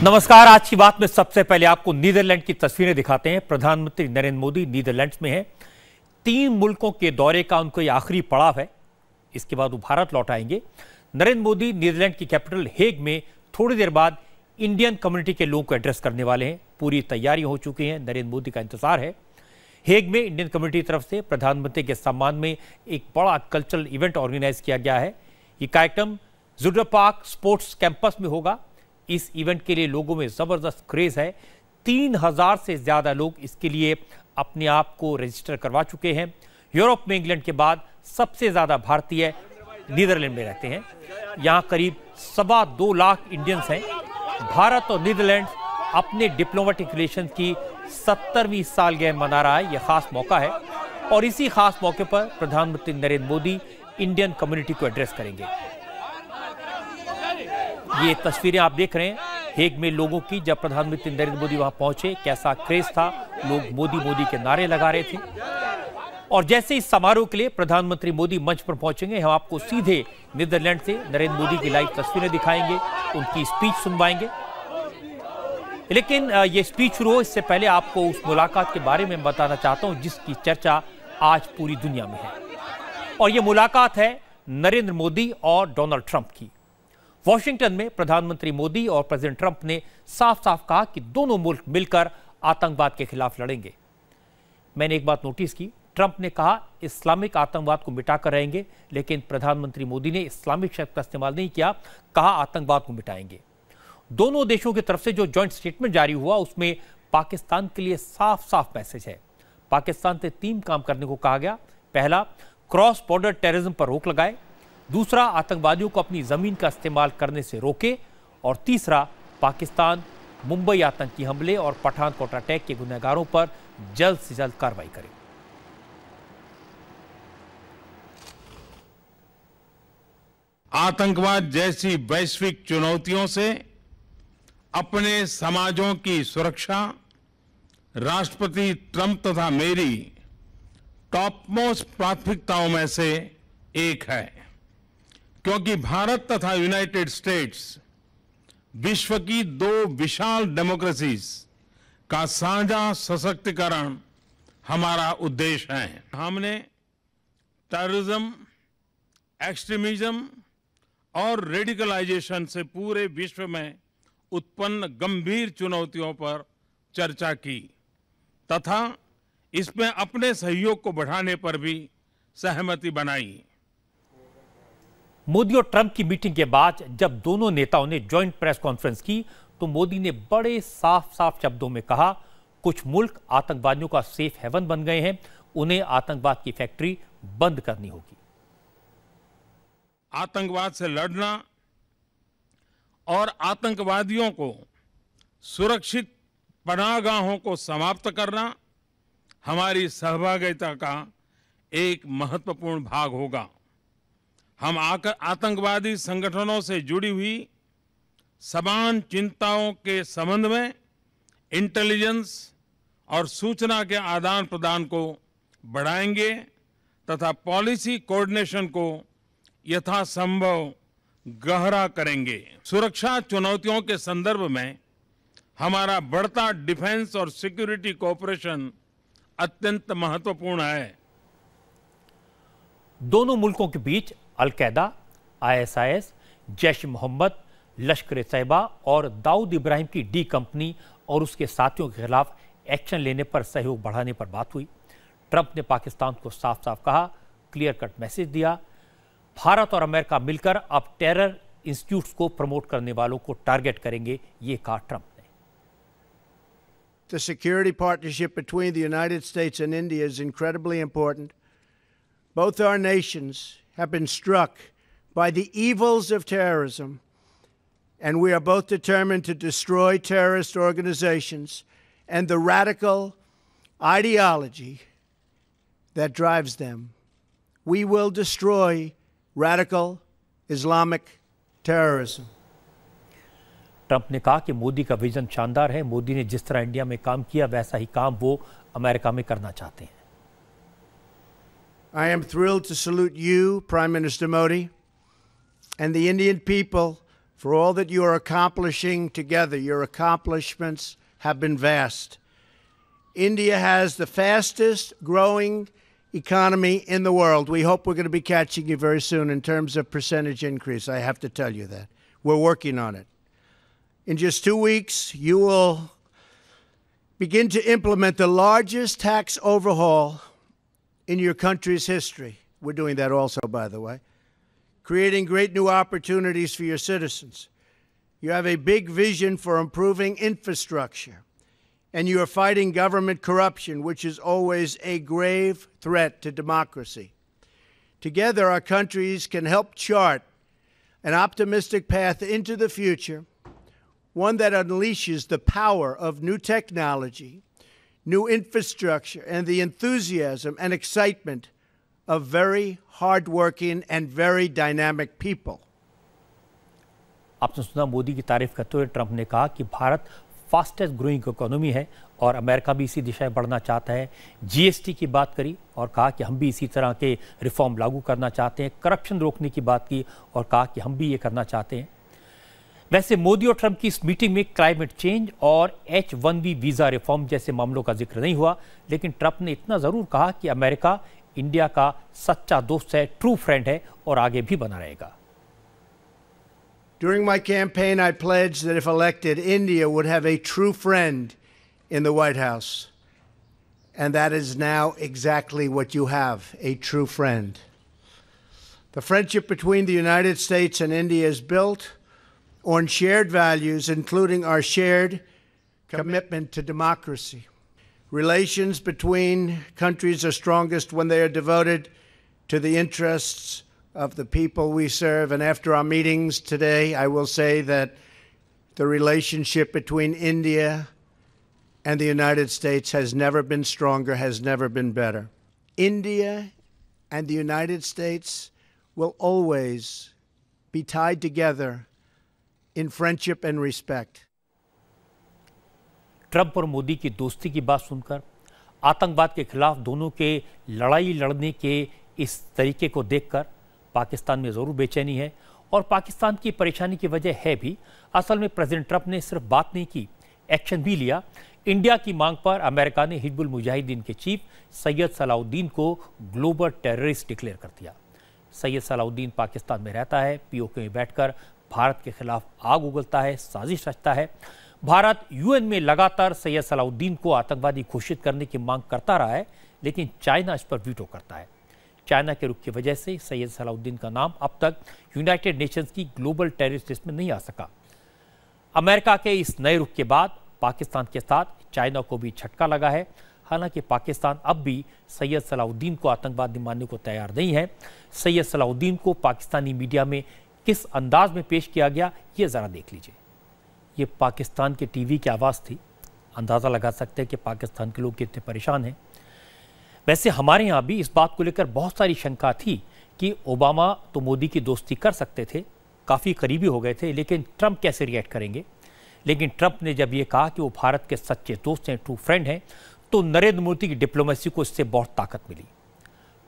नमस्कार। आज की बात में सबसे पहले आपको नीदरलैंड की तस्वीरें दिखाते हैं। प्रधानमंत्री नरेंद्र मोदी नीदरलैंड्स में हैं। 3 मुल्कों के दौरे का उनको ये आखिरी पड़ाव है। इसके बाद वो भारत लौट आएंगे। नरेंद्र मोदी नीदरलैंड की कैपिटल हेग में थोड़ी देर बाद इंडियन कम्युनिटी के लोगों को एड्रेस करने वाले हैं। पूरी तैयारी हो चुकी है। नरेंद्र मोदी का इंतजार है। हेग में इंडियन कम्युनिटी की तरफ से प्रधानमंत्री के सम्मान में एक बड़ा कल्चरल इवेंट ऑर्गेनाइज किया गया है। ये कार्यक्रम जुडर पार्क स्पोर्ट्स कैंपस में होगा। इस इवेंट के लिए लोगों में जबरदस्त क्रेज है। 3000 से ज्यादा लोग इसके लिए अपने आप को रजिस्टर करवा चुके हैं। यूरोप में इंग्लैंड के बाद सबसे ज्यादा भारतीय नीदरलैंड में रहते हैं। यहां करीब 2.25 लाख इंडियंस हैं। भारत और नीदरलैंड अपने डिप्लोमेटिक रिलेशन की 70वीं सालगिरह मना रहा है। यह खास मौका है और इसी खास मौके पर प्रधानमंत्री नरेंद्र मोदी इंडियन कम्युनिटी को एड्रेस करेंगे। ये तस्वीरें आप देख रहे हैं हेग में लोगों की। जब प्रधानमंत्री नरेंद्र मोदी वहां पहुंचे कैसा क्रेज था। लोग मोदी मोदी के नारे लगा रहे थे। और जैसे इस समारोह के लिए प्रधानमंत्री मोदी मंच पर पहुंचेंगे, हम आपको सीधे नीदरलैंड से नरेंद्र मोदी की लाइव तस्वीरें दिखाएंगे, उनकी स्पीच सुनवाएंगे। लेकिन ये स्पीच शुरू हो इससे पहले आपको उस मुलाकात के बारे में बताना चाहता हूं जिसकी चर्चा आज पूरी दुनिया में है। और ये मुलाकात है नरेंद्र मोदी और डोनाल्ड ट्रंप की। वॉशिंगटन में प्रधानमंत्री मोदी और प्रेसिडेंट ट्रंप ने साफ साफ कहा कि दोनों मुल्क मिलकर आतंकवाद के खिलाफ लड़ेंगे। मैंने एक बात नोटिस की, ट्रंप ने कहा इस्लामिक आतंकवाद को मिटाकर रहेंगे, लेकिन प्रधानमंत्री मोदी ने इस्लामिक शब्द का इस्तेमाल नहीं किया, कहा आतंकवाद को मिटाएंगे। दोनों देशों की तरफ से जो जॉइंट स्टेटमेंट जारी हुआ उसमें पाकिस्तान के लिए साफ साफ मैसेज है। पाकिस्तान से 3 काम करने को कहा गया। पहला, क्रॉस बॉर्डर टेररिज्म पर रोक लगाए। दूसरा, आतंकवादियों को अपनी जमीन का इस्तेमाल करने से रोके। और तीसरा, पाकिस्तान मुंबई आतंकी हमले और पठानकोट अटैक के गुनहगारों पर जल्द से जल्द कार्रवाई करे। आतंकवाद जैसी वैश्विक चुनौतियों से अपने समाजों की सुरक्षा राष्ट्रपति ट्रंप तथा मेरी टॉप मोस्ट प्राथमिकताओं में से एक है, क्योंकि भारत तथा यूनाइटेड स्टेट्स विश्व की 2 विशाल डेमोक्रेसीज का साझा सशक्तिकरण हमारा उद्देश्य है। हमने टेररिज्म, एक्सट्रीमिज्म और रेडिकलाइजेशन से पूरे विश्व में उत्पन्न गंभीर चुनौतियों पर चर्चा की तथा इसमें अपने सहयोग को बढ़ाने पर भी सहमति बनाई। मोदी और ट्रंप की मीटिंग के बाद जब दोनों नेताओं ने जॉइंट प्रेस कॉन्फ्रेंस की तो मोदी ने बड़े साफ साफ शब्दों में कहा कुछ मुल्क आतंकवादियों का सेफ हेवन बन गए हैं, उन्हें आतंकवाद की फैक्ट्री बंद करनी होगी। आतंकवाद से लड़ना और आतंकवादियों को सुरक्षित पनाहगाहों को समाप्त करना हमारी सहभागिता का एक महत्वपूर्ण भाग होगा। हम आतंकवादी संगठनों से जुड़ी हुई समान चिंताओं के संबंध में इंटेलिजेंस और सूचना के आदान प्रदान को बढ़ाएंगे तथा पॉलिसी कोऑर्डिनेशन को यथासंभव गहरा करेंगे। सुरक्षा चुनौतियों के संदर्भ में हमारा बढ़ता डिफेंस और सिक्योरिटी कोऑपरेशन अत्यंत महत्वपूर्ण है। दोनों मुल्कों के बीच अल-कायदा, ISIS, जैश-ए-मोहम्मद, लश्कर-ए-तैयबा और दाऊद इब्राहिम की डी कंपनी और उसके साथियों के खिलाफ एक्शन लेने पर सहयोग बढ़ाने पर बात हुई। ट्रंप ने पाकिस्तान को साफ साफ कहा, क्लियर कट मैसेज दिया, भारत और अमेरिका मिलकर अब टेरर इंस्टीट्यूट्स को प्रमोट करने वालों को टारगेट करेंगे, ये कहा ट्रंप ने। The security partnership between the United States and India is incredibly important. Both our nations have been struck by the evils of terrorism, and we are both determined to destroy terrorist organizations and the radical ideology that drives them. We will destroy radical Islamic terrorism. Trump ने कहा कि मोदी का vision शानदार है। मोदी ने जिस तरह India में काम किया वैसा ही काम वो अमेरिका में करना चाहते हैं। I am thrilled to salute you, Prime Minister Modi, and the Indian people for all that you are accomplishing together. Your accomplishments have been vast. India has the fastest growing economy in the world. We hope we're going to be catching you very soon in terms of percentage increase. I have to tell you that. We're working on it. In just 2 weeks, you will begin to implement the largest tax overhaul in your country's history. We're doing that also, by the way. Creating great new opportunities for your citizens. You have a big vision for improving infrastructure. And you are fighting government corruption, which is always a grave threat to democracy. Together, our countries can help chart an optimistic path into the future, one that unleashes the power of new technology, new infrastructure, and the enthusiasm and excitement of very hardworking and very dynamic people. आपने सुना मोदी की तारीफ करते हुए Trump ने कहा कि Bharat fastest growing economy है और अमेरिका भी इसी दिशा में बढ़ना चाहता है। जीएसटी की बात करी और कहा कि हम भी इसी तरह के रिफॉर्म लागू करना चाहते हैं। करप्शन रोकने की बात की और कहा कि हम भी ये करना चाहते हैं। वैसे मोदी और ट्रंप की इस मीटिंग में क्लाइमेट चेंज और H-1B वीज़ा रिफॉर्म जैसे मामलों का जिक्र नहीं हुआ, लेकिन ट्रंप ने इतना ज़रूर कहा कि अमेरिका इंडिया का सच्चा दोस्त है, ट्रू फ्रेंड है और आगे भी बना रहेगा। During my campaign, I pledged that if elected, India would have a true friend in the White House. And that is now exactly what you have, a true friend. The friendship between the United States and India is built on shared values, including our shared commitment to democracy. Relations between countries are strongest when they are devoted to the interests of the people we serve. And after our meetings today, I will say that the relationship between India and the United States has never been stronger, has never been better. India and the United States will always be tied together in friendship and respect. Trump और मोदी की दोस्ती की बात सुनकर आतंकवाद के खिलाफ दोनों के लड़ाई लड़ने के इस तरीके को देखकर पाकिस्तान में ज़रूर बेचैनी है और पाकिस्तान की परेशानी की वजह है भी। असल में प्रेसिडेंट ट्रंप ने सिर्फ बात नहीं की, एक्शन भी लिया। इंडिया की मांग पर अमेरिका ने हिजबुल मुजाहिदीन के चीफ सैयद सलाउद्दीन को ग्लोबल टेररिस्ट डिक्लेयर कर दिया। सैयद सलाउद्दीन पाकिस्तान में रहता है, पीओके में बैठकर भारत के खिलाफ आग उगलता है, साजिश रचता है। भारत यूएन में लगातार सैयद सलाउद्दीन को आतंकवादी घोषित करने की मांग करता रहा है, लेकिन चाइना इस पर वीटो करता है। चाइना के रुख की वजह से सैयद सलाउद्दीन का नाम अब तक यूनाइटेड नेशंस की ग्लोबल टेररिस्ट लिस्ट में नहीं आ सका। अमेरिका के इस नए रुख के बाद पाकिस्तान के साथ चाइना को भी झटका लगा है। हालांकि पाकिस्तान अब भी सैयद सलाउद्दीन को आतंकवादी मानने को तैयार नहीं है। सैयद सलाउद्दीन को पाकिस्तानी मीडिया में किस अंदाज में पेश किया गया, ये ज़रा देख लीजिए। ये पाकिस्तान के टीवी की आवाज़ थी। अंदाज़ा लगा सकते हैं कि पाकिस्तान के लोग कितने परेशान हैं। वैसे हमारे यहाँ भी इस बात को लेकर बहुत सारी शंका थी कि ओबामा तो मोदी की दोस्ती कर सकते थे, काफ़ी करीबी हो गए थे, लेकिन ट्रंप कैसे रिएक्ट करेंगे। लेकिन ट्रंप ने जब ये कहा कि वो भारत के सच्चे दोस्त हैं, ट्रू फ्रेंड हैं, तो नरेंद्र मोदी की डिप्लोमेसी को इससे बहुत ताकत मिली।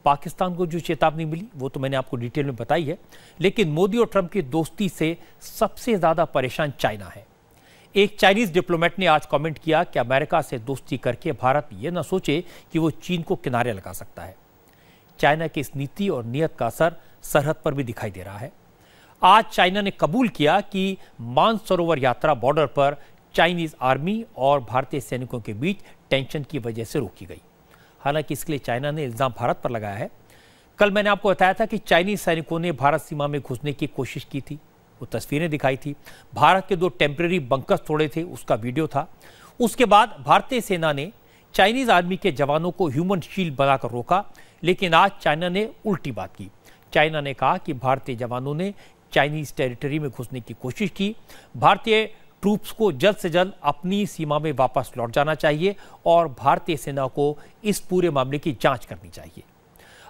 पाकिस्तान को जो चेतावनी मिली वो तो मैंने आपको डिटेल में बताई है, लेकिन मोदी और ट्रंप की दोस्ती से सबसे ज़्यादा परेशान चाइना है। एक चाइनीज़ डिप्लोमेट ने आज कमेंट किया कि अमेरिका से दोस्ती करके भारत ये न सोचे कि वो चीन को किनारे लगा सकता है। चाइना की इस नीति और नीयत का असर सरहद पर भी दिखाई दे रहा है। आज चाइना ने कबूल किया कि मानसरोवर यात्रा बॉर्डर पर चाइनीज़ आर्मी और भारतीय सैनिकों के बीच टेंशन की वजह से रोकी गई। हालांकि इसके लिए चाइना ने इल्ज़ाम भारत पर लगाया है। कल मैंने आपको बताया था कि चाइनीज़ सैनिकों ने भारत सीमा में घुसने की कोशिश की थी, वो तस्वीरें दिखाई थी। भारत के 2 टेम्परेरी बंकर्स तोड़े थे, उसका वीडियो था। उसके बाद भारतीय सेना ने चाइनीज़ आर्मी के जवानों को ह्यूमन शील्ड बनाकर रोका, लेकिन आज चाइना ने उल्टी बात की। चाइना ने कहा कि भारतीय जवानों ने चाइनीज़ टेरिटरी में घुसने की कोशिश की। भारतीय ट्रूप्स को जल्द से जल्द अपनी सीमा में वापस लौट जाना चाहिए और भारतीय सेना को इस पूरे मामले की जांच करनी चाहिए।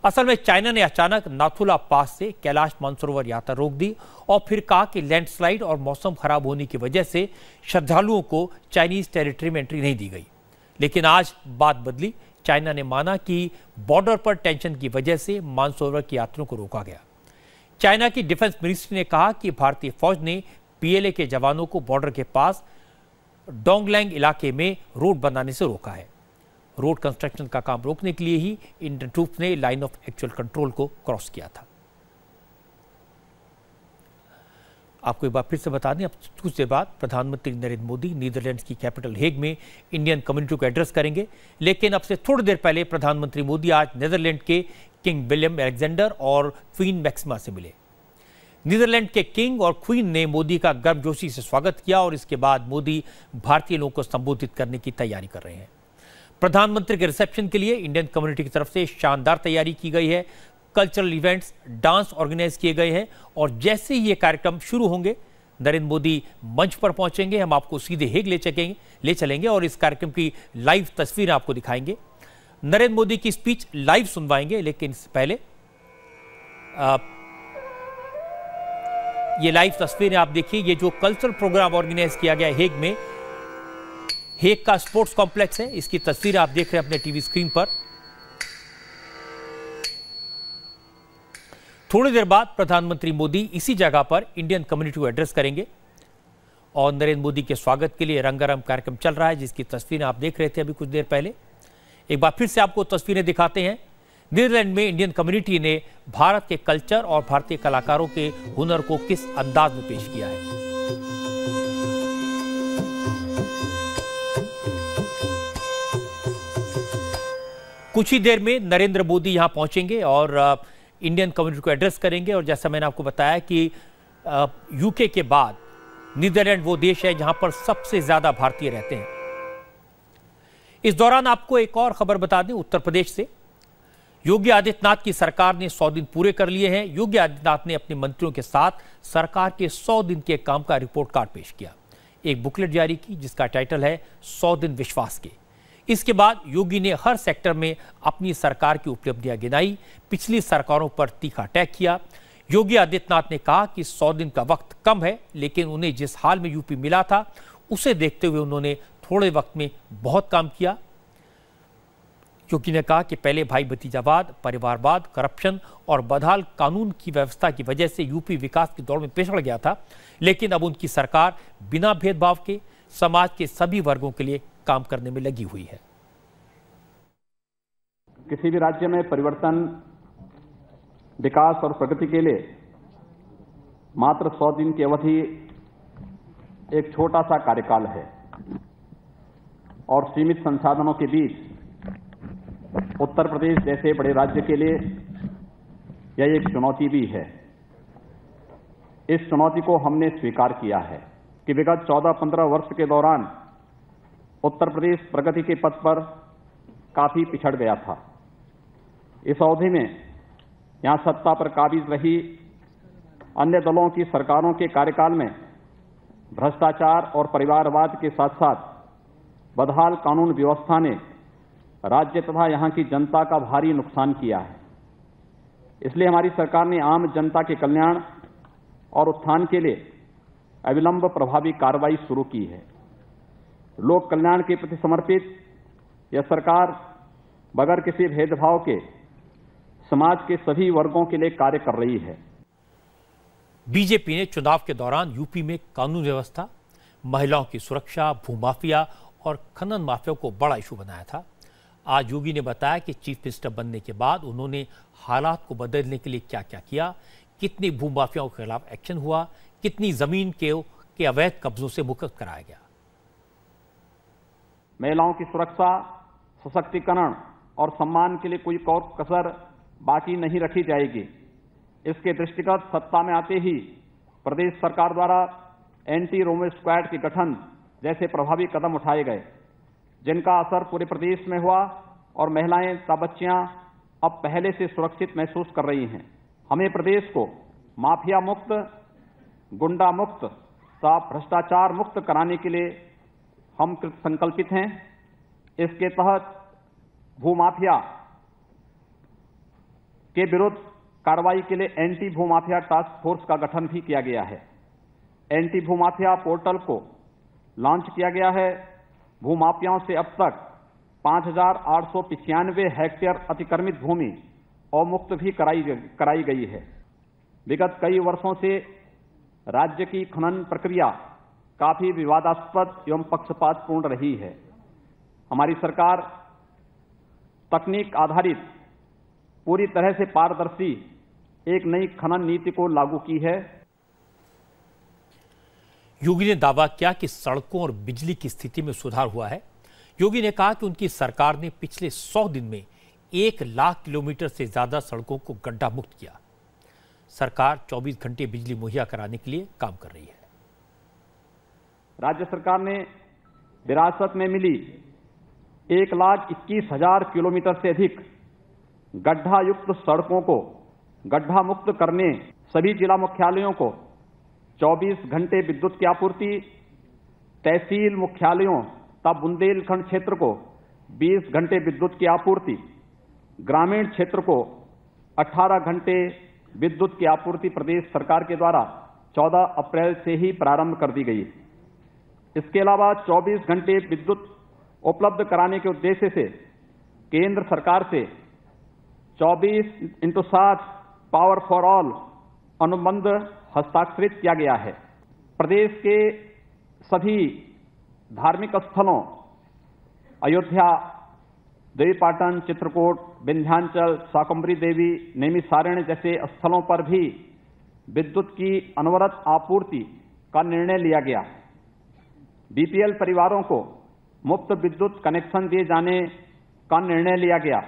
असल में चाइना ने अचानक नाथुला पास से कैलाश मानसरोवर यात्रा रोक दी और फिर कहा कि लैंडस्लाइड और मौसम खराब होने की वजह से श्रद्धालुओं को चाइनीज़ टेरिटरी में एंट्री नहीं दी गई। लेकिन आज बात बदली। चाइना ने माना कि बॉर्डर पर टेंशन की वजह से मानसरोवर की यात्रियों को रोका गया। चाइना की डिफेंस मिनिस्ट्री ने कहा कि भारतीय फौज ने पीएलए के जवानों को बॉर्डर के पास डोंगलैंग इलाके में रोड बनाने से रोका है। रोड कंस्ट्रक्शन का काम रोकने के लिए ही इंडियन ट्रूप्स ने लाइन ऑफ एक्चुअल कंट्रोल को क्रॉस किया था। आपको एक बार फिर से बता दें, अब कुछ देर बाद प्रधानमंत्री नरेंद्र मोदी नीदरलैंड्स की कैपिटल हेग में इंडियन कम्युनिटी को एड्रेस करेंगे। लेकिन अब से थोड़ी देर पहले प्रधानमंत्री मोदी आज नीदरलैंड के किंग विलियम अलेक्जेंडर और क्वीन मैक्सिमा से मिले। नीदरलैंड के किंग और क्वीन ने मोदी का गर्मजोशी से स्वागत किया और इसके बाद मोदी भारतीय लोगों को संबोधित करने की तैयारी कर रहे हैं। प्रधानमंत्री के रिसेप्शन के लिए इंडियन कम्युनिटी की तरफ से शानदार तैयारी की गई है। कल्चरल इवेंट्स, डांस ऑर्गेनाइज किए गए हैं और जैसे ही ये कार्यक्रम शुरू होंगे नरेंद्र मोदी मंच पर पहुंचेंगे। हम आपको सीधे हेग ले चलेंगे और इस कार्यक्रम की लाइव तस्वीरें आपको दिखाएंगे। नरेंद्र मोदी की स्पीच लाइव सुनवाएंगे, लेकिन इससे पहले ये लाइव तस्वीरें आप देखिए। ये जो कल्चरल प्रोग्राम ऑर्गेनाइज किया गया हेग में, हेग का स्पोर्ट्स कॉम्प्लेक्स है, इसकी तस्वीरें आप देख रहे हैं अपने टीवी स्क्रीन पर। थोड़ी देर बाद प्रधानमंत्री मोदी इसी जगह पर इंडियन कम्युनिटी को एड्रेस करेंगे और नरेंद्र मोदी के स्वागत के लिए रंगारंग कार्यक्रम चल रहा है, जिसकी तस्वीरें आप देख रहे थे अभी कुछ देर पहले। एक बार फिर से आपको तस्वीरें दिखाते हैं। नीदरलैंड में इंडियन कम्युनिटी ने भारत के कल्चर और भारतीय कलाकारों के हुनर को किस अंदाज में पेश किया है। कुछ ही देर में नरेंद्र मोदी यहां पहुंचेंगे और इंडियन कम्युनिटी को एड्रेस करेंगे। और जैसा मैंने आपको बताया कि यूके के बाद नीदरलैंड वो देश है जहां पर सबसे ज्यादा भारतीय रहते हैं। इस दौरान आपको एक और खबर बता दें, उत्तर प्रदेश से योगी आदित्यनाथ की सरकार ने 100 दिन पूरे कर लिए हैं। योगी आदित्यनाथ ने अपने मंत्रियों के साथ सरकार के 100 दिन के काम का रिपोर्ट कार्ड पेश किया, एक बुकलेट जारी की जिसका टाइटल है 100 दिन विश्वास के। इसके बाद योगी ने हर सेक्टर में अपनी सरकार की उपलब्धियां गिनाई, पिछली सरकारों पर तीखा अटैक किया। योगी आदित्यनाथ ने कहा कि 100 दिन का वक्त कम है, लेकिन उन्हें जिस हाल में यूपी मिला था उसे देखते हुए उन्होंने थोड़े वक्त में बहुत काम किया। योगी ने कहा कि पहले भाई भतीजावाद, परिवारवाद, करप्शन और बदहाल कानून की व्यवस्था की वजह से यूपी विकास की दौड़ में पिछड़ गया था, लेकिन अब उनकी सरकार बिना भेदभाव के समाज के सभी वर्गों के लिए काम करने में लगी हुई है। किसी भी राज्य में परिवर्तन, विकास और प्रगति के लिए मात्र 100 दिन की अवधि एक छोटा सा कार्यकाल है और सीमित संसाधनों के बीच उत्तर प्रदेश जैसे बड़े राज्य के लिए यह एक चुनौती भी है। इस चुनौती को हमने स्वीकार किया है कि विगत 14-15 वर्ष के दौरान उत्तर प्रदेश प्रगति के पथ पर काफी पिछड़ गया था। इस अवधि में यहां सत्ता पर काबिज रही अन्य दलों की सरकारों के कार्यकाल में भ्रष्टाचार और परिवारवाद के साथ साथ बदहाल कानून व्यवस्था ने राज्य तथा यहां की जनता का भारी नुकसान किया है। इसलिए हमारी सरकार ने आम जनता के कल्याण और उत्थान के लिए अविलंब प्रभावी कार्रवाई शुरू की है। लोक कल्याण के प्रति समर्पित यह सरकार बगैर किसी भेदभाव के समाज के सभी वर्गों के लिए कार्य कर रही है। बीजेपी ने चुनाव के दौरान यूपी में कानून व्यवस्था, महिलाओं की सुरक्षा, भूमाफिया और खनन माफिया को बड़ा इशू बनाया था। आज योगी ने बताया कि चीफ मिनिस्टर बनने के बाद उन्होंने हालात को बदलने के लिए क्या क्या किया, कितनी भूमाफियाओं के खिलाफ एक्शन हुआ, कितनी जमीन के अवैध कब्जों से मुक्त कराया गया। महिलाओं की सुरक्षा, सशक्तिकरण और सम्मान के लिए कोई कसर बाकी नहीं रखी जाएगी। इसके दृष्टिगत सत्ता में आते ही प्रदेश सरकार द्वारा एंटी रोमियो स्क्वाड के गठन जैसे प्रभावी कदम उठाए गए, जिनका असर पूरे प्रदेश में हुआ और महिलाएं तथा बच्चियां अब पहले से सुरक्षित महसूस कर रही हैं। हमें प्रदेश को माफिया मुक्त, गुंडा मुक्त तथा भ्रष्टाचार मुक्त कराने के लिए हम संकल्पित हैं। इसके तहत भूमाफिया के विरुद्ध कार्रवाई के लिए एंटी भूमाफिया टास्क फोर्स का गठन भी किया गया है। एंटी भूमाफिया पोर्टल को लॉन्च किया गया है। भूमाफियाओं से अब तक 5,895 हेक्टेयर अतिक्रमित भूमि अवमुक्त भी कराई गई है। विगत कई वर्षों से राज्य की खनन प्रक्रिया काफी विवादास्पद एवं पक्षपातपूर्ण रही है। हमारी सरकार तकनीक आधारित पूरी तरह से पारदर्शी एक नई खनन नीति को लागू की है। योगी ने दावा किया कि सड़कों और बिजली की स्थिति में सुधार हुआ है। योगी ने कहा कि उनकी सरकार ने पिछले 100 दिन में 1 लाख किलोमीटर से ज्यादा सड़कों को गड्ढा मुक्त किया। सरकार 24 घंटे बिजली मुहैया कराने के लिए काम कर रही है। राज्य सरकार ने विरासत में मिली 1,21,000 किलोमीटर से अधिक गड्ढा युक्त सड़कों को गड्ढा मुक्त करने सभी जिला मुख्यालयों को 24 घंटे विद्युत की आपूर्ति, तहसील मुख्यालयों तथा बुंदेलखंड क्षेत्र को 20 घंटे विद्युत की आपूर्ति, ग्रामीण क्षेत्र को 18 घंटे विद्युत की आपूर्ति प्रदेश सरकार के द्वारा 14 अप्रैल से ही प्रारंभ कर दी गई। इसके अलावा 24 घंटे विद्युत उपलब्ध कराने के उद्देश्य से केंद्र सरकार से 24x7 पावर फॉर ऑल अनुबंध हस्ताक्षरित किया गया है। प्रदेश के सभी धार्मिक स्थलों अयोध्या, देवीपाटन, चित्रकूट, विंध्याचल, शाकंभरी देवी, नैमिषारण्य जैसे स्थलों पर भी विद्युत की अनवरत आपूर्ति का निर्णय लिया गया। बीपीएल परिवारों को मुफ्त विद्युत कनेक्शन दिए जाने का निर्णय लिया गया।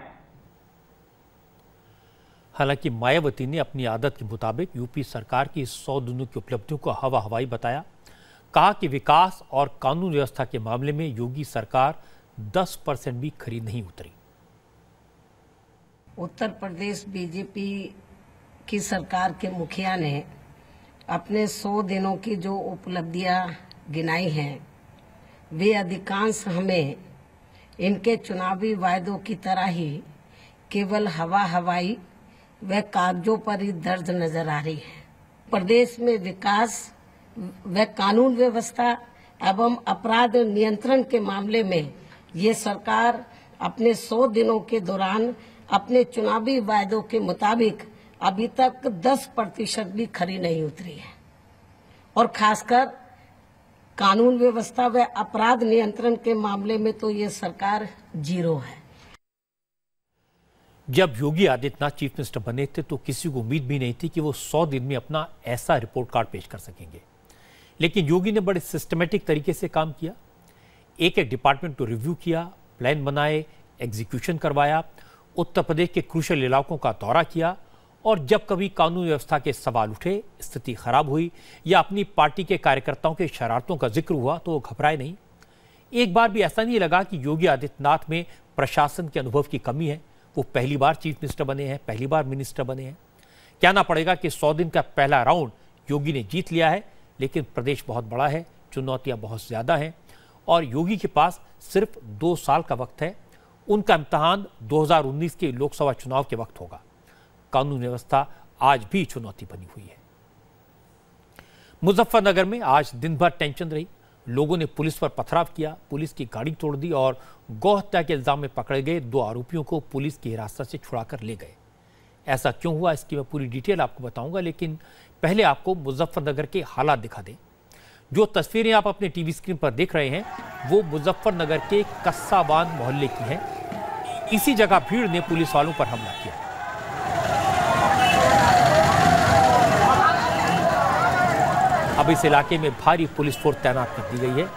हालांकि मायावती ने अपनी आदत के मुताबिक यूपी सरकार की 100 दिनों की उपलब्धियों को हवा हवाई बताया। कहा कि विकास और कानून व्यवस्था के मामले में योगी सरकार 10% भी खरी नहीं उतरी। उत्तर प्रदेश बीजेपी की सरकार के मुखिया ने अपने 100 दिनों की जो उपलब्धियां गिनाई हैं, वे अधिकांश हमें इनके चुनावी वायदों की तरह ही केवल हवा हवाई व कागजों पर ही दर्ज नजर आ रही है। प्रदेश में विकास व कानून व्यवस्था एवं अपराध नियंत्रण के मामले में ये सरकार अपने 100 दिनों के दौरान अपने चुनावी वायदों के मुताबिक अभी तक 10% भी खरी नहीं उतरी है। और खासकर कानून व्यवस्था व अपराध नियंत्रण के मामले में तो ये सरकार 0 है। जब योगी आदित्यनाथ चीफ मिनिस्टर बने थे तो किसी को उम्मीद भी नहीं थी कि वो 100 दिन में अपना ऐसा रिपोर्ट कार्ड पेश कर सकेंगे। लेकिन योगी ने बड़े सिस्टमेटिक तरीके से काम किया। एक एक डिपार्टमेंट को रिव्यू किया, प्लान बनाए, एग्जीक्यूशन करवाया, उत्तर प्रदेश के क्रूशल इलाकों का दौरा किया और जब कभी कानून व्यवस्था के सवाल उठे, स्थिति खराब हुई या अपनी पार्टी के कार्यकर्ताओं के शरारतों का जिक्र हुआ तो वो घबराए नहीं। एक बार भी ऐसा नहीं लगा कि योगी आदित्यनाथ में प्रशासन के अनुभव की कमी है। वो पहली बार चीफ मिनिस्टर बने हैं, पहली बार मिनिस्टर बने हैं। कहना पड़ेगा कि 100 दिन का पहला राउंड योगी ने जीत लिया है, लेकिन प्रदेश बहुत बड़ा है, चुनौतियां बहुत ज्यादा हैं और योगी के पास सिर्फ 2 साल का वक्त है। उनका इम्तिहान 2019 के लोकसभा चुनाव के वक्त होगा। कानून व्यवस्था आज भी चुनौती बनी हुई है। मुजफ्फरनगर में आज दिन भर टेंशन रही। लोगों ने पुलिस पर पथराव किया, पुलिस की गाड़ी तोड़ दी और गौ हत्या के इल्जाम में पकड़े गए 2 आरोपियों को पुलिस की हिरासत से छुड़ाकर ले गए। ऐसा क्यों हुआ, इसकी मैं पूरी डिटेल आपको बताऊंगा, लेकिन पहले आपको मुजफ्फरनगर के हालात दिखा दें। जो तस्वीरें आप अपने टीवी स्क्रीन पर देख रहे हैं वो मुजफ्फरनगर के कस्साबान मोहल्ले की हैं। इसी जगह भीड़ ने पुलिस वालों पर हमला किया। अब इस इलाके में भारी पुलिस फोर्स तैनात कर दी गई है।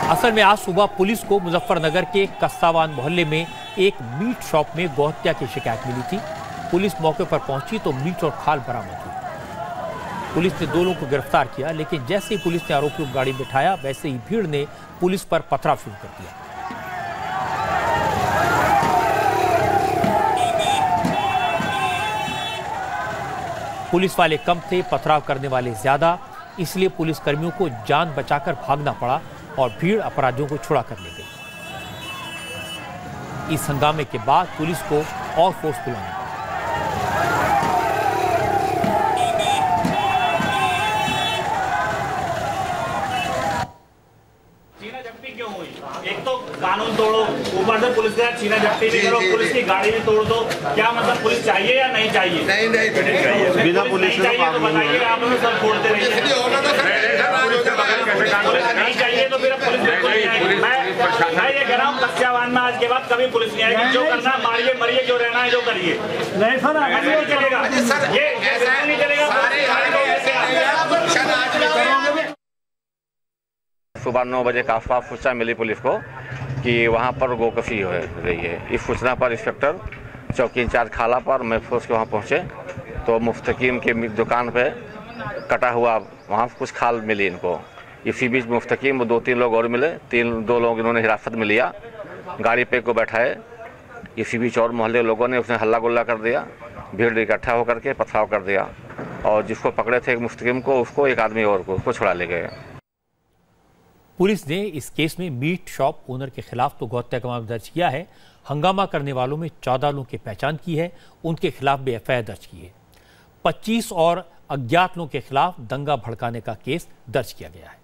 असल में आज सुबह पुलिस को मुजफ्फरनगर के कस्साबान मोहल्ले में एक मीट शॉप में गौहत्या की शिकायत मिली थी। पुलिस मौके पर पहुंची तो मीट और खाल बरामद हुई। पुलिस ने 2 लोगों को गिरफ्तार किया, लेकिन जैसे ही पुलिस ने आरोपियों को गाड़ी में बिठाया वैसे ही भीड़ ने पुलिस पर पथराव शुरू कर दिया। पुलिस वाले कम थे, पथराव करने वाले ज्यादा, इसलिए पुलिस कर्मियों को जान बचाकर भागना पड़ा और भीड़ अपराधियों को छुड़ा कर ले गई। इस हंगामे के बाद पुलिस को और फोर्स बुलाना पड़ा। एक तो कानून तोड़ो, ऊपर से पुलिस का छीना झपटी भी करो, पुलिस की गाड़ी भी तोड़ दो। क्या मतलब पुलिस चाहिए या नहीं चाहिए? नहीं चाहिए। बिना पुलिस के चाहिए तो बताइए, आप लोग सब फोड़ते रहिए। नहीं चाहिए तो फिर पुलिस बिल्कुल नहीं आएगी। मैं ये कह रहा हूँ, कस्यावान में आज के बाद कभी पुलिस नहीं आएगी। जो करना मारिए मरिए, जो रहना है जो करिए। नहीं सर, नहीं चलेगा, ये ऐसा नहीं चलेगा। सुबह 9 बजे के आसपास सूचना मिली पुलिस को कि वहां पर गोकशी हो रही है। इस सूचना पर इंस्पेक्टर चौकी इंचार्ज खाला पर मैं फोर्स के वहां पहुंचे तो मुफ्तकीम की दुकान पे कटा हुआ वहां कुछ खाल मिली इनको। इसी बीच मुफ्तकीम 2-3 लोग और मिले, 2 लोग इन्होंने हिरासत में लिया, गाड़ी पे को बैठाए। इसी बीच और मोहल्ले लोगों ने उसने हल्ला गुल्ला कर दिया, भीड़ इकट्ठा होकर के पथराव कर दिया और जिसको पकड़े थे मुफ्तकीम को, उसको एक आदमी और को उसको छुड़ा ले गए। पुलिस ने इस केस में मीट शॉप ओनर के खिलाफ तो गौहत्या का मामला दर्ज किया है। हंगामा करने वालों में 14 लोगों की पहचान की है, उनके खिलाफ भी एफआईआर दर्ज की है। 25 और अज्ञात लोगों के खिलाफ दंगा भड़काने का केस दर्ज किया गया है।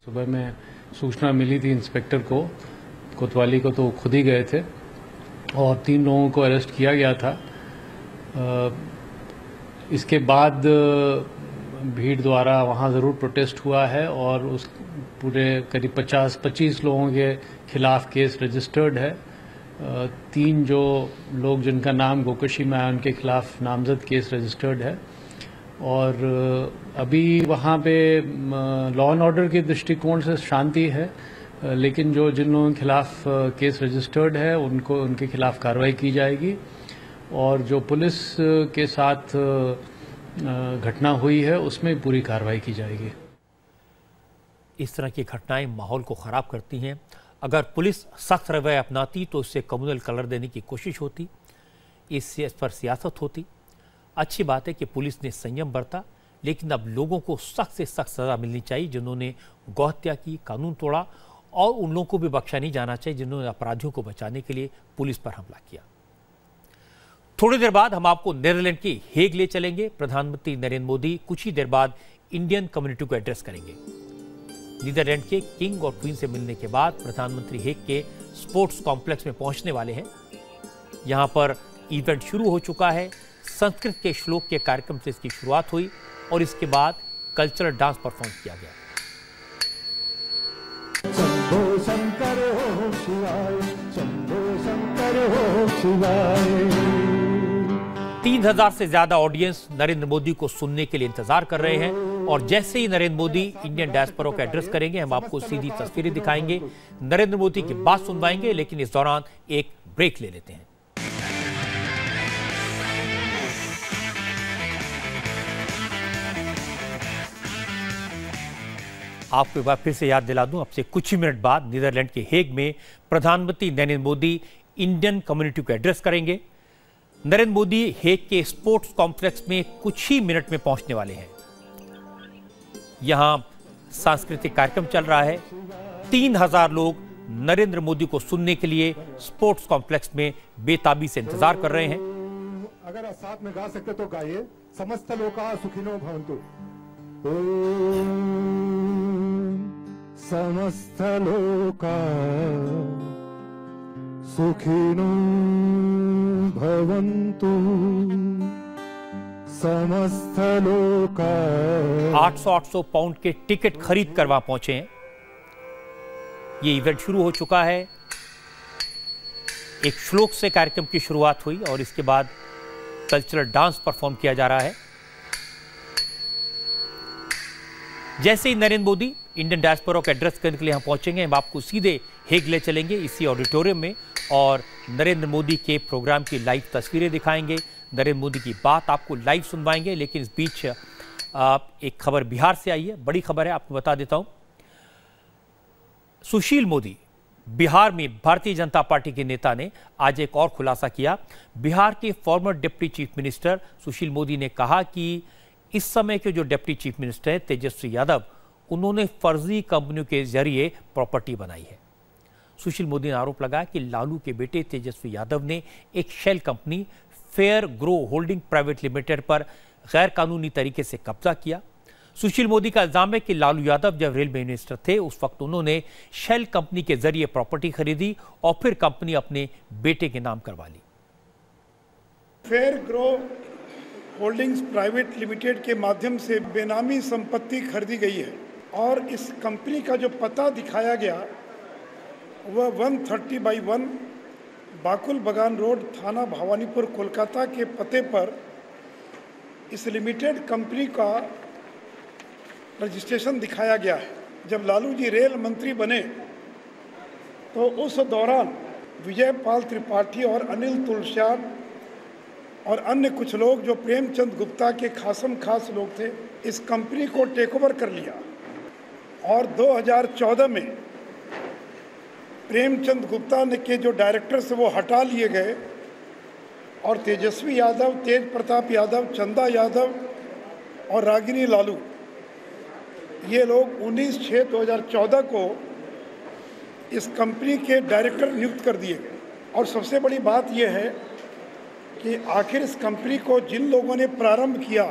सुबह में सूचना मिली थी इंस्पेक्टर को, कोतवाली को, तो खुद ही गए थे और 3 लोगों को अरेस्ट किया गया था। इसके बाद भीड़ द्वारा वहाँ ज़रूर प्रोटेस्ट हुआ है और उस पूरे करीब 50-25 लोगों के खिलाफ केस रजिस्टर्ड है। 3 जो लोग जिनका नाम गोकशी में आया उनके खिलाफ नामजद केस रजिस्टर्ड है और अभी वहाँ पे लॉ एंड ऑर्डर के दृष्टिकोण से शांति है, लेकिन जिन लोगों के खिलाफ केस रजिस्टर्ड है उनके खिलाफ कार्रवाई की जाएगी और जो पुलिस के साथ घटना हुई है उसमें पूरी कार्रवाई की जाएगी। इस तरह की घटनाएं माहौल को खराब करती हैं। अगर पुलिस सख्त रवैया अपनाती तो इससे कम्युनल कलर देने की कोशिश होती, इससे इस पर सियासत होती। अच्छी बात है कि पुलिस ने संयम बरता, लेकिन अब लोगों को सख्त से सख्त सजा मिलनी चाहिए जिन्होंने गौहत्या की, कानून तोड़ा, और उन लोगों को भी बख्शा नहीं जाना चाहिए जिन्होंने अपराधियों को बचाने के लिए पुलिस पर हमला किया। थोड़ी देर बाद हम आपको नीदरलैंड के हेग ले चलेंगे। प्रधानमंत्री नरेंद्र मोदी कुछ ही देर बाद इंडियन कम्युनिटी को एड्रेस करेंगे। नीदरलैंड के किंग और क्वीन से मिलने के बाद प्रधानमंत्री हेग के स्पोर्ट्स कॉम्प्लेक्स में पहुंचने वाले हैं। यहां पर इवेंट शुरू हो चुका है। संस्कृत के श्लोक के कार्यक्रम से इसकी शुरुआत हुई और इसके बाद कल्चरल डांस परफॉर्म किया गया। 3000 से ज्यादा ऑडियंस नरेंद्र मोदी को सुनने के लिए इंतजार कर रहे हैं और जैसे ही नरेंद्र मोदी इंडियन डायस्पोरा को एड्रेस करेंगे हम आपको सीधी तस्वीरें दिखाएंगे, नरेंद्र मोदी की बात सुनवाएंगे, लेकिन इस दौरान एक ब्रेक ले लेते हैं। आपको एक बार फिर से याद दिला दूं, अब से कुछ ही मिनट बाद नीदरलैंड के हेग में प्रधानमंत्री नरेंद्र मोदी इंडियन कम्युनिटी को एड्रेस करेंगे। नरेंद्र मोदी हेग के स्पोर्ट्स कॉम्प्लेक्स में कुछ ही मिनट में पहुंचने वाले हैं। यहां सांस्कृतिक कार्यक्रम चल रहा है। 3000 लोग नरेंद्र मोदी को सुनने के लिए स्पोर्ट्स कॉम्प्लेक्स में बेताबी से इंतजार कर रहे हैं। अगर साथ में गा सकते तो गाइए। समस्त लोका सुखिनो भवन्तु। समस्त लोका सुखिनो भवन्तु। समस्त लोका 800 पाउंड के टिकट खरीद कर वहां पहुंचे हैं। ये इवेंट शुरू हो चुका है। एक श्लोक से कार्यक्रम की शुरुआत हुई और इसके बाद कल्चरल डांस परफॉर्म किया जा रहा है। जैसे ही नरेंद्र मोदी इंडियन डायस्पोरा को एड्रेस करने के लिए यहां पहुंचेंगे, हम आपको सीधे हेग ले चलेंगे इसी ऑडिटोरियम में और नरेंद्र मोदी के प्रोग्राम की लाइव तस्वीरें दिखाएंगे, नरेंद्र मोदी की बात आपको लाइव सुनवाएंगे। लेकिन इस बीच एक खबर बिहार से आई है, बड़ी खबर है, आपको बता देता हूं। सुशील मोदी, बिहार में भारतीय जनता पार्टी के नेता ने आज एक और खुलासा किया। बिहार के farmer deputy chief minister Sushil Modi ने कहा कि इस समय के जो डिप्टी चीफ मिनिस्टर हैं तेजस्वी यादव, उन्होंने फर्जी कंपनियों के जरिए प्रॉपर्टी बनाई है। सुशील मोदी ने आरोप लगाया कि लालू के बेटे तेजस्वी यादव ने एक shell company fair grow holding private limited पर गैर कानूनी तरीके से कब्जा किया। सुशील मोदी का इल्जाम है कि लालू यादव जब रेल मिनिस्टर थे उस वक्त उन्होंने शेल कंपनी के जरिए प्रॉपर्टी खरीदी और फिर कंपनी अपने बेटे के नाम करवा ली। Fair Grow Holdings private limited के माध्यम से बेनामी संपत्ति खरीदी गई है और इस कंपनी का जो पता दिखाया गया वह 130/1 बाकुल बगान रोड, थाना भवानीपुर, कोलकाता के पते पर इस लिमिटेड कंपनी का रजिस्ट्रेशन दिखाया गया है। जब लालू जी रेल मंत्री बने तो उस दौरान विजय पाल त्रिपाठी और अनिल तुलसियान और अन्य कुछ लोग जो प्रेमचंद गुप्ता के खासम खास लोग थे, इस कंपनी को टेक ओवर कर लिया और 2014 में प्रेमचंद गुप्ता ने के जो डायरेक्टर से वो हटा लिए गए और तेजस्वी यादव, तेज प्रताप यादव, चंदा यादव और रागिनी लालू, ये लोग 19/6/2014 को इस कंपनी के डायरेक्टर नियुक्त कर दिए गए। और सबसे बड़ी बात यह है कि आखिर इस कंपनी को जिन लोगों ने प्रारंभ किया,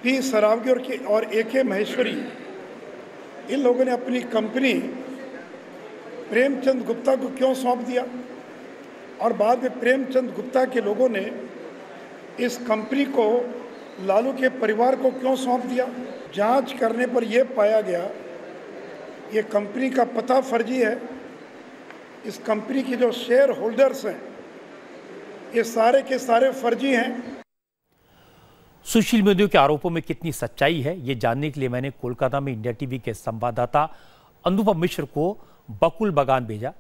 पी सरावगी और AK महेश्वरी, इन लोगों ने अपनी कंपनी प्रेमचंद गुप्ता को क्यों सौंप दिया और बाद में प्रेमचंद गुप्ता के लोगों ने इस कंपनी को लालू के परिवार को क्यों सौंप दिया। जांच करने पर यह पाया गया ये कंपनी का पता फर्जी है। इस कंपनी के जो शेयर होल्डर्स हैं ये सारे के सारे फर्जी हैं। सुशील मोदी के आरोपों में कितनी सच्चाई है ये जानने के लिए मैंने कोलकाता में इंडिया टीवी के संवाददाता अनुपम मिश्र को बकुल बगान भेजा,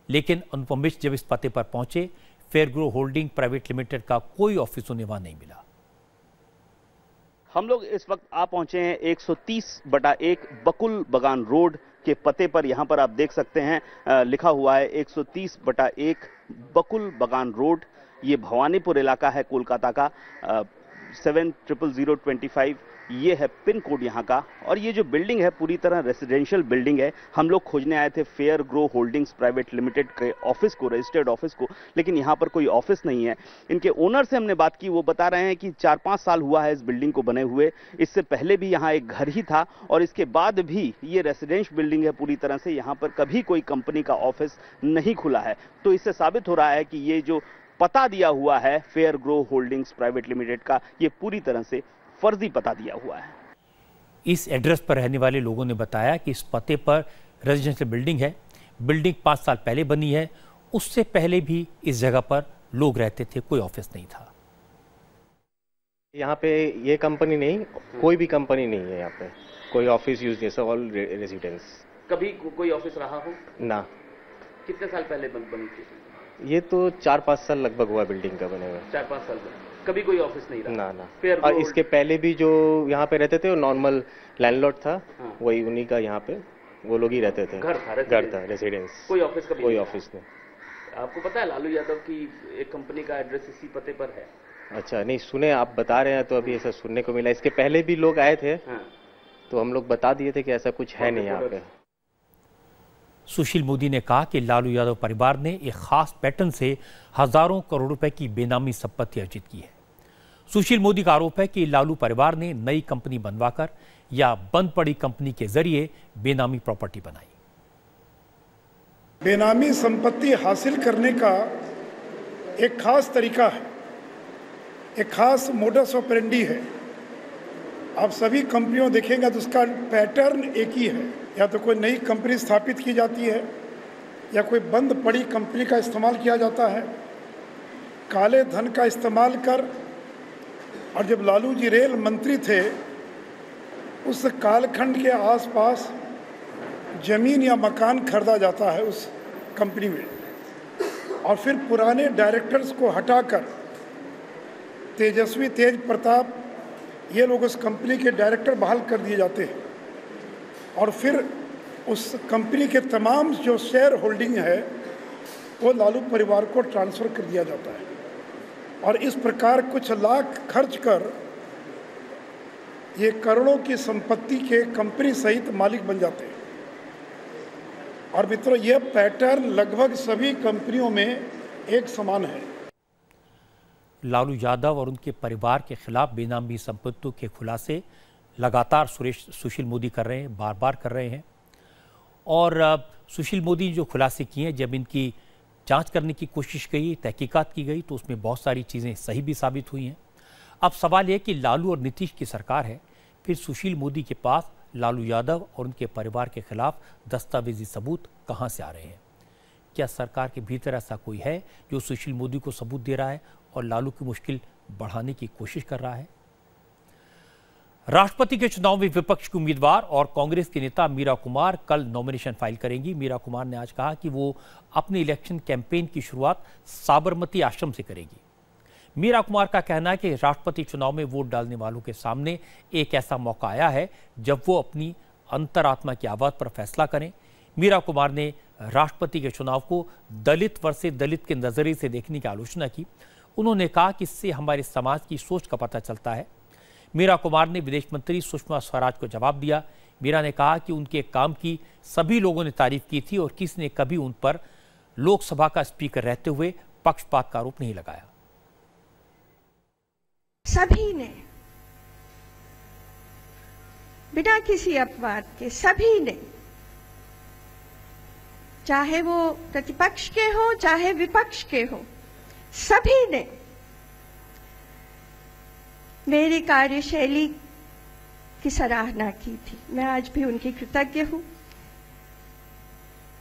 लेकिन अनुपम मिश्र जब इस पते पर पहुंचे, fair grow holding private limited का कोई ऑफिस उन्हें वहां नहीं मिला। हम लोग इस वक्त आ पहुंचे हैं 130/1 बकुल बगान रोड के पते पर। यहां पर आप देख सकते हैं लिखा हुआ है 130/1 बकुल बगान रोड। ये भवानीपुर इलाका है कोलकाता का। 700025 ये है पिन कोड यहाँ का। और ये जो बिल्डिंग है पूरी तरह रेसिडेंशियल बिल्डिंग है। हम लोग खोजने आए थे fair Grow Holdings private limited के ऑफिस को, रजिस्टर्ड ऑफिस को, लेकिन यहाँ पर कोई ऑफिस नहीं है। इनके ओनर से हमने बात की, वो बता रहे हैं कि 4-5 साल हुआ है इस बिल्डिंग को बने हुए। इससे पहले भी यहाँ एक घर ही था और इसके बाद भी ये रेसिडेंशियल बिल्डिंग है पूरी तरह से। यहाँ पर कभी कोई कंपनी का ऑफिस नहीं खुला है। तो इससे साबित हो रहा है कि ये जो पता दिया हुआ है fair Grow Holdings private limited का, ये पूरी तरह से फर्जी पता दिया हुआ है। इस एड्रेस पर रहने वाले लोगों ने बताया कि इस पते पर रेजिडेंशियल बिल्डिंग है। बिल्डिंग 5 साल पहले बनी है। उससे पहले भी इस जगह पर लोग रहते थे, कोई ऑफिस नहीं था। यहाँ पे ये कंपनी नहीं, कोई भी कंपनी नहीं है यहाँ पे, कोई ऑफिस यूज नहीं, सब ऑल रेजिडेंस। कभी कोई ऑफिस रहा हो ना? कितने साल पहले बनी थी? ये तो 4-5 साल लगभग हुआ बिल्डिंग का बने हुए। 4-5 साल कभी कोई ऑफिस नहीं रहा? ना। और इसके पहले भी जो यहाँ पे रहते थे वो नॉर्मल लैंडलॉर्ड था। हाँ। वही उन्हीं का यहाँ पे वो लोग ही रहते थे। घर था रेसिडेंस। कोई ऑफिस कभी? कोई ऑफिस नहीं। आपको पता है लालू यादव की एक कंपनी का एड्रेस इसी पते पर है? अच्छा, नहीं सुने, आप बता रहे हैं तो अभी ऐसा सुनने को मिला। इसके पहले भी लोग आए थे। हाँ। तो हम लोग बता दिए थे कि ऐसा कुछ है नहीं यहाँ पे। सुशील मोदी ने कहा कि लालू यादव परिवार ने एक खास पैटर्न से हजारों करोड़ रुपए की बेनामी संपत्ति अर्जित की है। सुशील मोदी का आरोप है कि लालू परिवार ने नई कंपनी बनवाकर या बंद पड़ी कंपनी के जरिए बेनामी प्रॉपर्टी बनाई। बेनामी संपत्ति हासिल करने का एक खास तरीका है, एक खास मोडस ऑपरेंडी है। आप सभी कंपनियों देखेंगे तो उसका पैटर्न एक ही है। या तो कोई नई कंपनी स्थापित की जाती है या कोई बंद पड़ी कंपनी का इस्तेमाल किया जाता है काले धन का इस्तेमाल कर। और जब लालू जी रेल मंत्री थे उस कालखंड के आसपास जमीन या मकान खरीदा जाता है उस कंपनी में, और फिर पुराने डायरेक्टर्स को हटाकर तेजस्वी, तेज प्रताप, ये लोग उस कंपनी के डायरेक्टर बहाल कर दिए जाते हैं और फिर उस कंपनी के तमाम जो शेयर होल्डिंग है वो लालू परिवार को ट्रांसफ़र कर दिया जाता है। और इस प्रकार कुछ लाख खर्च कर ये करोड़ों की संपत्ति के कंपनी सहित मालिक बन जाते हैं। और मित्रों, यह पैटर्न लगभग सभी कंपनियों में एक समान है। लालू यादव और उनके परिवार के खिलाफ बेनामी संपत्तियों के खुलासे लगातार सुशील मोदी कर रहे हैं, बार बार कर रहे हैं। और सुशील मोदी ने जो खुलासे किए हैं, जब इनकी जांच करने की कोशिश की, तहकीकात की गई, तो उसमें बहुत सारी चीज़ें सही भी साबित हुई हैं। अब सवाल यह कि लालू और नीतीश की सरकार है, फिर सुशील मोदी के पास लालू यादव और उनके परिवार के खिलाफ दस्तावेजी सबूत कहां से आ रहे हैं? क्या सरकार के भीतर ऐसा कोई है जो सुशील मोदी को सबूत दे रहा है और लालू की मुश्किल बढ़ाने की कोशिश कर रहा है? राष्ट्रपति के चुनाव में विपक्ष के उम्मीदवार और कांग्रेस के नेता मीरा कुमार कल नॉमिनेशन फाइल करेंगी। मीरा कुमार ने आज कहा कि वो अपने इलेक्शन कैंपेन की शुरुआत साबरमती आश्रम से करेगी। मीरा कुमार का कहना है कि राष्ट्रपति चुनाव में वोट डालने वालों के सामने एक ऐसा मौका आया है जब वो अपनी अंतरात्मा की आवाज पर फैसला करें। मीरा कुमार ने राष्ट्रपति के चुनाव को दलित वर्सेस दलित के नजरिए से देखने की आलोचना की। उन्होंने कहा कि इससे हमारे समाज की सोच का पता चलता है। मीरा कुमार ने विदेश मंत्री सुषमा स्वराज को जवाब दिया। मीरा ने कहा कि उनके काम की सभी लोगों ने तारीफ की थी और किसी ने कभी उन पर लोकसभा का स्पीकर रहते हुए पक्षपात का आरोप नहीं लगाया। सभी ने बिना किसी अपवाद के, सभी ने, चाहे वो प्रतिपक्ष के हो चाहे विपक्ष के हो, सभी ने मेरी कार्यशैली की सराहना की थी। मैं आज भी उनकी कृतज्ञ हूं।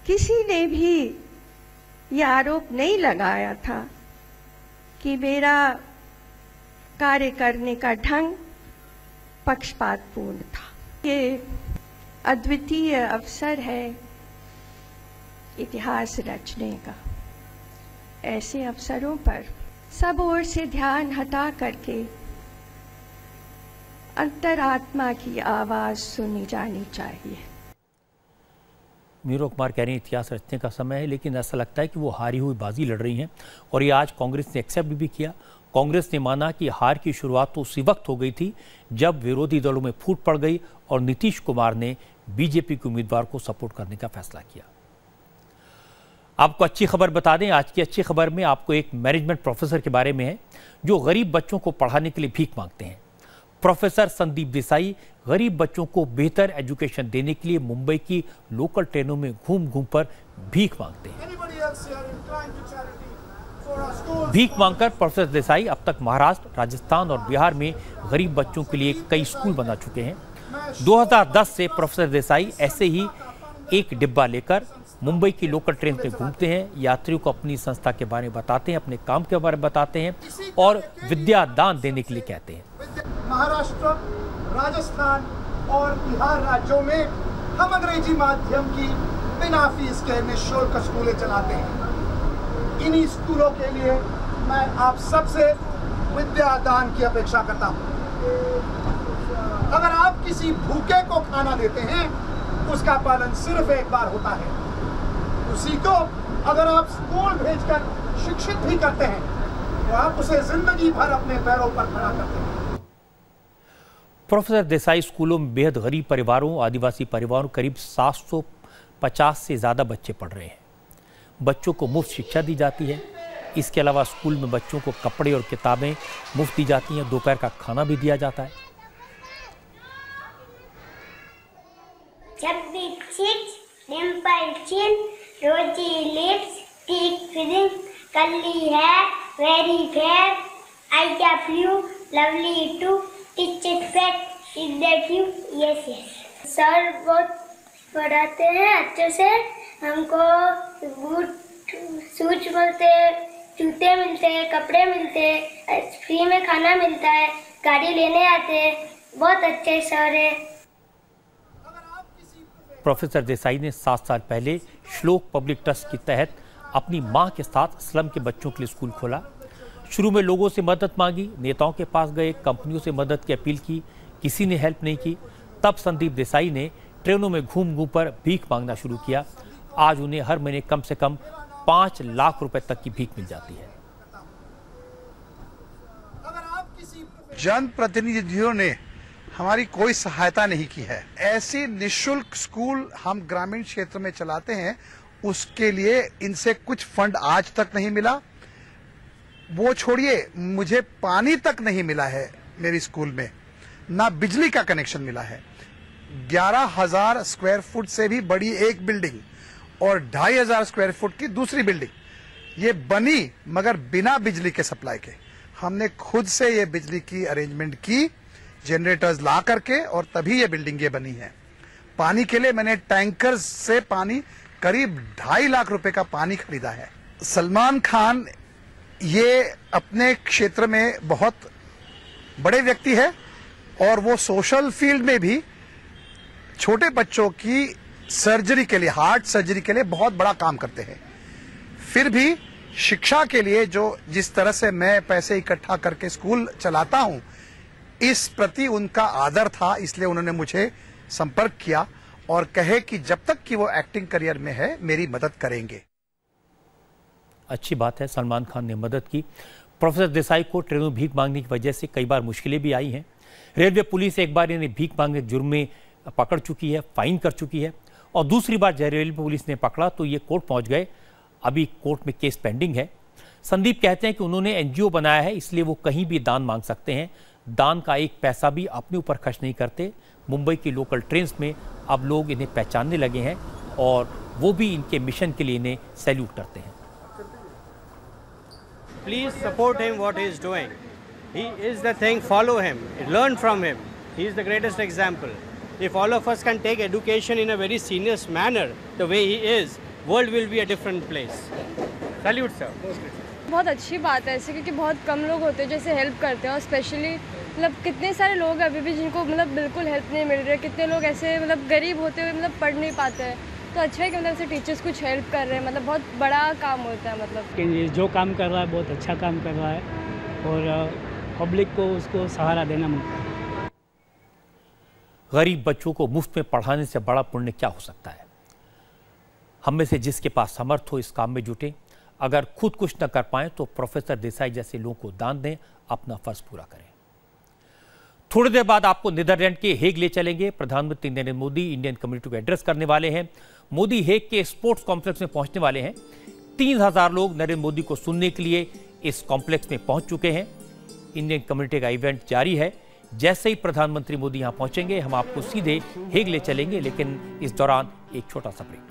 किसी ने भी यह आरोप नहीं लगाया था कि मेरा कार्य करने का ढंग पक्षपातपूर्ण था। ये अद्वितीय अवसर है इतिहास रचने का। ऐसे अवसरों पर सब ओर से ध्यान हटा करके अंतरात्मा की आवाज सुनी जानी चाहिए। मीरा कुमार कह रही हैं इतिहास रचने का समय है, लेकिन ऐसा लगता है कि वो हारी हुई बाजी लड़ रही हैं और ये आज कांग्रेस ने एक्सेप्ट भी किया। कांग्रेस ने माना कि हार की शुरुआत तो उसी वक्त हो गई थी जब विरोधी दलों में फूट पड़ गई और नीतीश कुमार ने बीजेपी के उम्मीदवार को सपोर्ट करने का फैसला किया। आपको अच्छी खबर बता दें, आज की अच्छी खबर में आपको एक मैनेजमेंट प्रोफेसर के बारे में है जो गरीब बच्चों को पढ़ाने के लिए भीख मांगते हैं। प्रोफेसर संदीप देसाई गरीब बच्चों को बेहतर एजुकेशन देने के लिए मुंबई की लोकल ट्रेनों में घूम घूम पर भीख मांगते हैं। भीख मांगकर प्रोफेसर देसाई अब तक महाराष्ट्र, राजस्थान और बिहार में गरीब बच्चों के लिए कई स्कूल बना चुके हैं। 2010 से प्रोफेसर देसाई ऐसे ही एक डिब्बा लेकर मुंबई की लोकल ट्रेन पे घूमते हैं, यात्रियों को अपनी संस्था के बारे में बताते हैं, अपने काम के बारे में बताते हैं और विद्या दान देने के लिए कहते हैं। महाराष्ट्र, राजस्थान और बिहार राज्यों में हम अंग्रेजी माध्यम की बिना फीस के निःशुल्क स्कूलें चलाते हैं। इन्हीं स्कूलों के लिए मैं आप सबसे विद्या दान की अपेक्षा करता हूँ। अगर आप किसी भूखे को खाना देते हैं, उसका पालन सिर्फ एक बार होता है। उसी को अगर आप स्कूल भेजकर शिक्षित भी करते हैं, तो आप उसे जिंदगी भर अपने पैरों पर खड़ा करते हैं। प्रोफेसर देसाई स्कूलों में बेहद गरीब परिवारों, आदिवासी परिवारों, करीब 750 से ज़्यादा बच्चे पढ़ रहे हैं। बच्चों को मुफ्त शिक्षा दी जाती है। इसके अलावा स्कूल में बच्चों को कपड़े और किताबें मुफ्त दी जाती हैं। दोपहर का खाना भी दिया जाता है। Dimple chin, rosy lips, teak filling, curly hair, very fair, eye cap you, lovely too, teach it fact, is that you, yes yes. Sir बहुत पढ़ाते हैं अच्छे से। हमको बूट, शूज मिलते हैं, जूते मिलते हैं, कपड़े मिलते हैं, फ्री में खाना मिलता है, गाड़ी लेने आते हैं। बहुत अच्छे सर है। प्रोफेसर देसाई ने 7 साल पहले श्लोक पब्लिक ट्रस्ट के तहत अपनी मां के साथ स्लम के बच्चों के लिए स्कूल खोला। शुरू में लोगों से मदद मांगी, नेताओं के पास गए, कंपनियों से मदद की अपील की, किसी ने हेल्प नहीं की। तब संदीप देसाई ने ट्रेनों में घूम घूम पर भीख मांगना शुरू किया। आज उन्हें हर महीने कम से कम 5 लाख रुपए तक की भीख मिल जाती है। जनप्रतिनिधियों ने हमारी कोई सहायता नहीं की है। ऐसी निःशुल्क स्कूल हम ग्रामीण क्षेत्र में चलाते हैं, उसके लिए इनसे कुछ फंड आज तक नहीं मिला। वो छोड़िए, मुझे पानी तक नहीं मिला है मेरी स्कूल में। ना बिजली का कनेक्शन मिला है। 11,000 स्क्वायर फुट से भी बड़ी एक बिल्डिंग और 2,500 स्क्वायर फुट की दूसरी बिल्डिंग ये बनी, मगर बिना बिजली के सप्लाई के। हमने खुद से ये बिजली की अरेंजमेंट की, जनरेटर्स ला करके, और तभी ये बिल्डिंग ये बनी है। पानी के लिए मैंने टैंकर्स से पानी, करीब 2.5 लाख रुपए का पानी खरीदा है। सलमान खान ये अपने क्षेत्र में बहुत बड़े व्यक्ति है और वो सोशल फील्ड में भी छोटे बच्चों की सर्जरी के लिए, हार्ट सर्जरी के लिए बहुत बड़ा काम करते हैं। फिर भी शिक्षा के लिए जो जिस तरह से मैं पैसे इकट्ठा करके स्कूल चलाता हूं, इस प्रति उनका आदर था, इसलिए उन्होंने मुझे संपर्क किया और कहे कि जब तक कि वो एक्टिंग करियर में है मेरी मदद करेंगे। अच्छी बात है, सलमान खान ने मदद की। प्रोफेसर देसाई को ट्रेनों में भीख मांगने की वजह से कई बार मुश्किलें भी आई हैं। रेलवे पुलिस एक बार इन्हें भीख मांगने के जुर्म में पकड़ चुकी है, फाइन कर चुकी है, और दूसरी बार जब रेलवे पुलिस ने पकड़ा तो ये कोर्ट पहुंच गए। अभी कोर्ट में केस पेंडिंग है। संदीप कहते हैं कि उन्होंने एनजीओ बनाया है, इसलिए वो कहीं भी दान मांग सकते हैं। दान का एक पैसा भी अपने ऊपर खर्च नहीं करते। मुंबई की लोकल ट्रेन्स में अब लोग इन्हें पहचानने लगे हैं और वो भी इनके मिशन के लिए इन्हें सैल्यूट करते हैं। Please support him what he is doing. He is the thing, follow him, learn from him. He is the greatest example. If all of us can take education in a very serious manner, the way he is, world will be a different place. Salute sir. बहुत अच्छी बात है ऐसे, क्योंकि बहुत कम लोग होते हैं जैसे हेल्प करते हैं, और स्पेशली मतलब कितने सारे लोग हैं अभी भी जिनको मतलब बिल्कुल हेल्प नहीं मिल रही है। कितने लोग ऐसे मतलब गरीब होते हुए मतलब पढ़ नहीं पाते हैं, तो अच्छा है कि मतलब ऐसे टीचर्स कुछ हेल्प कर रहे हैं, मतलब बहुत बड़ा काम होता है। मतलब जो काम कर रहा है बहुत अच्छा काम कर रहा है और पब्लिक को उसको सहारा देना मिलता है। गरीब बच्चों को मुफ्त में पढ़ाने से बड़ा पुण्य क्या हो सकता है। हम में से जिसके पास समर्थ हो इस काम में जुटे। अगर खुद कुछ न कर पाएं तो प्रोफेसर देसाई जैसे लोगों को दान दें, अपना फर्ज पूरा करें। थोड़ी देर बाद आपको नीदरलैंड के हेग ले चलेंगे। प्रधानमंत्री नरेंद्र मोदी इंडियन कम्युनिटी को एड्रेस करने वाले हैं। मोदी हेग के स्पोर्ट्स कॉम्प्लेक्स में पहुंचने वाले हैं। 3,000 लोग नरेंद्र मोदी को सुनने के लिए इस कॉम्प्लेक्स में पहुंच चुके हैं। इंडियन कम्युनिटी का इवेंट जारी है। जैसे ही प्रधानमंत्री मोदी यहां पहुंचेंगे हम आपको सीधे हेग ले चलेंगे, लेकिन इस दौरान एक छोटा सा ब्रेक।